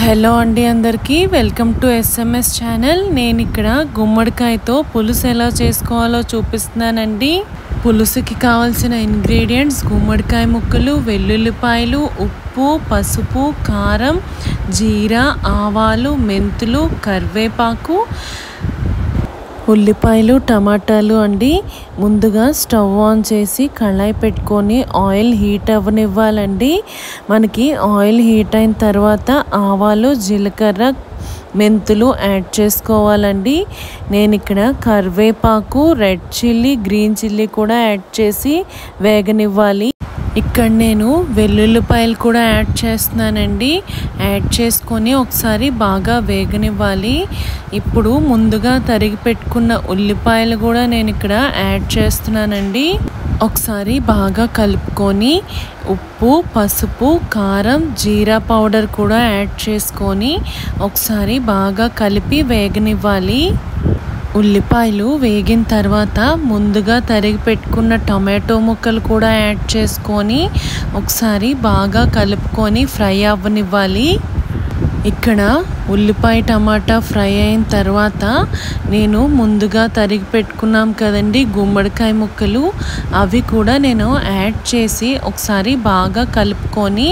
Hello అండి అందరికీ welcome to SMS channel. నేను ఇక్కడ గుమ్మడికాయతో పులుసు ఎలా చేసుకోవాలో చూపిస్తున్నానండి. పులుసుకి కావాల్సిన ఇంగ్రీడియంట్స్ గుమ్మడికాయ ముక్కలు, వెల్లుల్లిపాయలు, ఉప్పు, పసుపు, కారం, జీరా, ఆవాలు, మెంతులు, కరివేపాకు, ఉల్లిపాయలు, టమాటాలు అండి. ముందుగా స్టవ్ ఆన్ చేసి కళాయి పెట్టుకొని ఆయిల్ హీట్ అవ్వనివ్వాలండి. మనకి ఆయిల్ హీట్ అయిన తర్వాత ఆవాలు, జీలకర్ర, మెంతులు యాడ్ చేసుకోవాలండి. నేను ఇక్కడ కరివేపాకు, రెడ్ చిల్లీ, గ్రీన్ చిల్లీ కూడా యాడ్ చేసి వేగనివ్వాలి. ఇక్కడ నేను వెల్లుల్లిపాయలు కూడా యాడ్ చేస్తున్నానండి. యాడ్ చేసుకొని ఒకసారి బాగా వేగనివ్వాలి. ఇప్పుడు ముందుగా తరిగి పెట్టుకున్న ఉల్లిపాయలు కూడా నేను ఇక్కడ యాడ్ చేస్తున్నానండి. ఒకసారి బాగా కలుపుకొని ఉప్పు, పసుపు, కారం, జీరా పౌడర్ కూడా యాడ్ చేసుకొని ఒకసారి బాగా కలిపి వేగనివ్వాలి. ఉల్లిపాయలు వేగిన తర్వాత ముందుగా తరిగి పెట్టుకున్న టమాటో ముక్కలు కూడా యాడ్ చేసుకొని ఒకసారి బాగా కలుపుకొని ఫ్రై అవ్వనివ్వాలి. ఇక్కడ ఉల్లిపాయ టమాటా ఫ్రై అయిన తర్వాత నేను ముందుగా తరిగి పెట్టుకున్నాం కదండి గుమ్మడికాయ ముక్కలు, అవి కూడా నేను యాడ్ చేసి ఒకసారి బాగా కలుపుకొని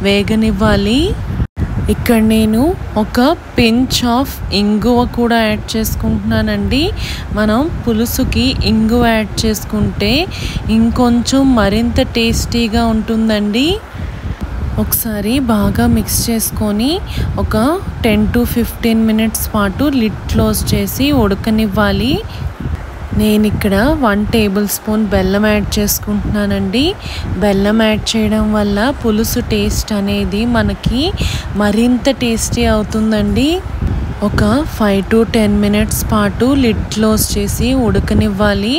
వేగనివ్వాలి. ఇక్కడ నేను ఒక పించ్ ఆఫ్ ఇంగువ కూడా యాడ్ చేసుకుంటున్నానండి. మనం పులుసుకి ఇంగువ యాడ్ చేసుకుంటే ఇంకొంచెం మరింత టేస్టీగా ఉంటుందండి. ఒకసారి బాగా మిక్స్ చేసుకొని ఒక 10 to 15 మినిట్స్ పాటు లిడ్ క్లోజ్ చేసి ఉడకనివ్వాలి. నేను ఇక్కడ 1 టేబుల్ స్పూన్ బెల్లం యాడ్ చేసుకుంటున్నానండి. బెల్లం యాడ్ చేయడం వల్ల పులుసు టేస్ట్ అనేది మనకి మరింత టేస్టీ అవుతుందండి. ఒక 5 to 10 మినిట్స్ పాటు లిడ్ క్లోజ్ చేసి ఉడకనివ్వాలి.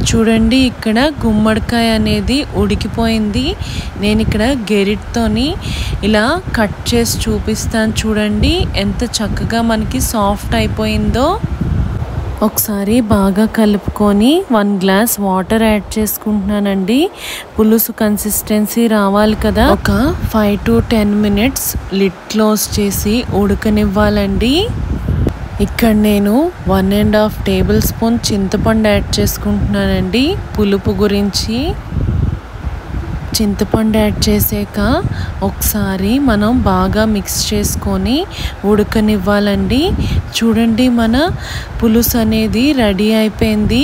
చూడండి ఇక్కడ గుమ్మడికాయ అనేది ఉడికిపోయింది. నేను ఇక్కడ గెరిటితోని ఇలా కట్ చేసి చూపిస్తాను. చూడండి ఎంత చక్కగా మనకి సాఫ్ట్ అయిపోయిందో. ఒకసారి బాగా కలుపుకొని 1 గ్లాస్ వాటర్ యాడ్ చేసుకుంటున్నానండి. పులుసు కన్సిస్టెన్సీ రావాలి కదా. ఒక 5 to 10 మినిట్స్ లిడ్ క్లోజ్ చేసి ఉడకనివ్వాలండి. ఇక్కడ నేను 1.5 టేబుల్ స్పూన్ చింతపండు యాడ్ చేసుకుంటున్నానండి. పులుపు గురించి చింతపండు యాడ్ చేసాక ఒకసారి మనం బాగా మిక్స్ చేసుకొని ఉడకనివ్వాలండి. చూడండి మన పులుసు అనేది రెడీ అయిపోయింది.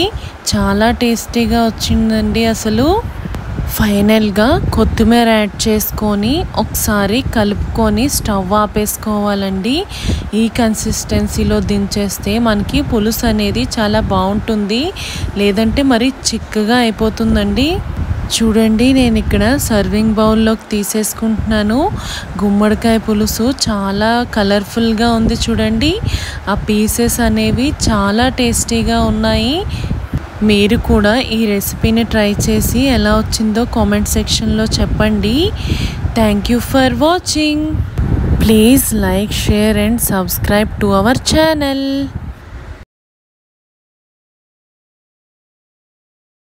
చాలా టేస్టీగా వచ్చిందండి అసలు. ఫైనల్గా కొత్తిమీర యాడ్ చేసుకొని ఒకసారి కలుపుకొని స్టవ్ ఆపేసుకోవాలండి. ఈ కన్సిస్టెన్సీలో దించేస్తే మనకి పులుసు అనేది చాలా బాగుంటుంది, లేదంటే మరి చిక్కగా అయిపోతుందండి. చూడండి నేను ఇక్కడ సర్వింగ్ బౌల్లోకి తీసేసుకుంటున్నాను. గుమ్మడికాయ పులుసు చాలా కలర్ఫుల్గా ఉంది చూడండి. ఆ పీసెస్ అనేవి చాలా టేస్టీగా ఉన్నాయి. మీరు కూడా ఈ రెసిపీని ట్రై చేసి ఎలా వచ్చిందో కామెంట్ సెక్షన్లో చెప్పండి. Thank you for watching. Please like, share and subscribe to our channel.